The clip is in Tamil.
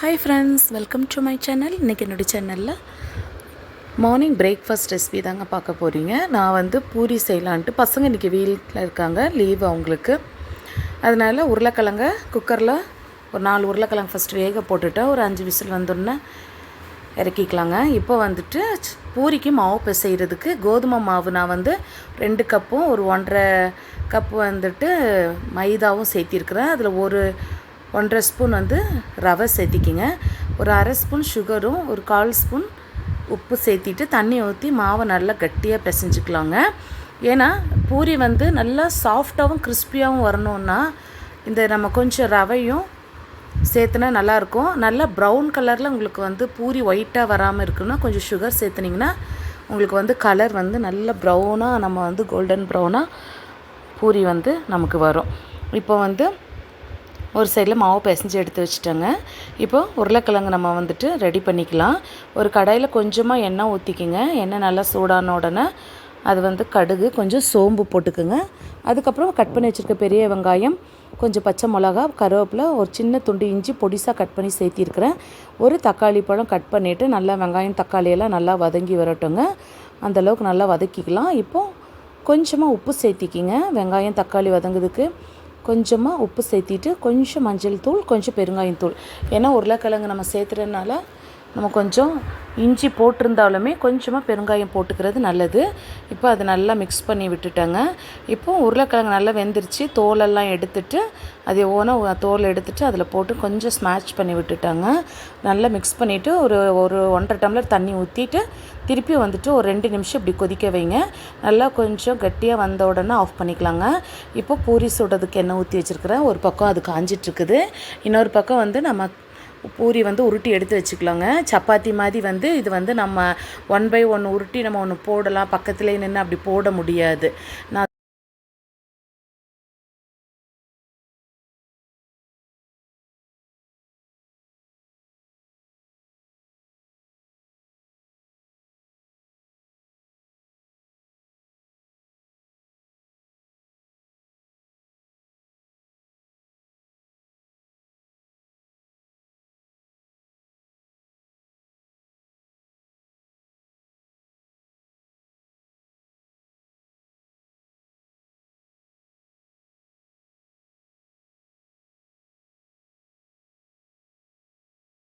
Hi friends, welcome to my channel. இன்றைக்கி என்னுடைய சேனலில் மார்னிங் பிரேக்ஃபாஸ்ட் ரெசிபி தாங்க பார்க்க போகிறீங்க. நான் வந்து பூரி செய்யலான்ட்டு பசங்க இன்றைக்கி வீட்டில் இருக்காங்க, லீவ் அவங்களுக்கு. அதனால் உருளைக்கிழங்க குக்கரில் ஒரு 4 உருளைக்கிழங்கு ஃபஸ்ட்டு வேக போட்டுவிட்டா ஒரு 5 விசில் வந்தோடனே இறக்கிக்கலாங்க. இப்போ வந்துட்டு பூரிக்கு மாவு பிசைகிறதுக்கு கோதுமை மாவு நான் வந்து 2 கப்பும் ஒரு 1.5 கப்பு வந்துட்டு மைதாவும் சேர்த்திருக்கிறேன். அதில் ஒரு 1.5 ஸ்பூன் வந்து ரவை சேர்த்திக்கிங்க. ஒரு 1/2 ஸ்பூன் சுகரும் ஒரு 1/4 ஸ்பூன் உப்பு சேர்த்திட்டு தண்ணி ஊற்றி மாவை நல்லா கட்டியாக பிசைஞ்சிக்கலாங்க. ஏன்னா பூரி வந்து நல்லா சாஃப்டாகவும் கிறிஸ்பியாகவும் வரணுன்னா இந்த நம்ம கொஞ்சம் ரவையும் சேர்த்துனா நல்லாயிருக்கும். நல்லா ப்ரௌன் கலரில் உங்களுக்கு வந்து பூரி ஒயிட்டாக வராமல் இருக்குன்னா கொஞ்சம் சுகர் சேர்த்துனிங்கன்னா உங்களுக்கு வந்து கலர் வந்து நல்ல ப்ரௌனாக நம்ம வந்து கோல்டன் ப்ரௌனாக பூரி வந்து நமக்கு வரும். இப்போ வந்து ஒரு சைடில் மாவு பிசைஞ்சு எடுத்து வச்சுட்டேங்க. இப்போ உருளைக்கிழங்கு நம்ம வந்துட்டு ரெடி பண்ணிக்கலாம். ஒரு கடாயில் கொஞ்சமாக எண்ணெய் ஊற்றிக்கிங்க. எண்ணெய் நல்லா சூடான உடனே அது வந்து கடுகு, கொஞ்சம் சோம்பு போட்டுக்குங்க. அதுக்கப்புறம் கட் பண்ணி வச்சுருக்க பெரிய வெங்காயம், கொஞ்சம் பச்சை மிளகா, கருவேப்பிலை, ஒரு சின்ன துண்டு இஞ்சி பொடிசாக கட் பண்ணி சேர்த்திருக்கிறேன். ஒரு தக்காளி பழம் கட் பண்ணிவிட்டு நல்லா வெங்காயம் தக்காளியெல்லாம் நல்லா வதங்கி வரட்டுங்க. அந்தளவுக்கு நல்லா வதக்கிக்கலாம். இப்போது கொஞ்சமாக உப்பு சேர்த்திக்கிங்க. வெங்காயம் தக்காளி வதங்குறதுக்கு கொஞ்சமாக உப்பு சேர்த்திட்டு கொஞ்சம் மஞ்சள் தூள், கொஞ்சம் பெருங்காயம் தூள். ஏன்னா உருளைக்கிழங்கு நம்ம சேர்த்துறதுனால நம்ம கொஞ்சம் இஞ்சி போட்டிருந்தாலுமே கொஞ்சமாக பெருங்காயம் போட்டுக்கிறது நல்லது. இப்போ அதை நல்லா மிக்ஸ் பண்ணி விட்டுட்டேங்க. இப்போது உருளைக்கிழங்கு நல்லா வெந்துருச்சு. தோலெல்லாம் எடுத்துட்டு அதை தோல் எடுத்துட்டு அதில் போட்டு கொஞ்சம் ஸ்மாஷ் பண்ணி விட்டுட்டாங்க. நல்லா மிக்ஸ் பண்ணிவிட்டு ஒரு 1.5 டம்ளர் தண்ணி ஊற்றிட்டு திருப்பி வந்துட்டு ஒரு 2 நிமிஷம் இப்படி கொதிக்க வைங்க. நல்லா கொஞ்சம் கட்டியாக வந்த உடனே ஆஃப் பண்ணிக்கலாங்க. இப்போ பூரி சுடுறதுக்கு எண்ணெய் ஊற்றி வச்சுருக்கிறேன். ஒரு பக்கம் அது காஞ்சிட்ருக்குது, இன்னொரு பக்கம் வந்து நம்ம பூரி வந்து உருட்டி எடுத்து வச்சுக்கலாங்க. சப்பாத்தி மாதிரி வந்து இது வந்து நம்ம 1 பை 1 உருட்டி நம்ம ஒன்று போடலாம். பக்கத்துலேயே நின்று அப்படி போட முடியாது. நான்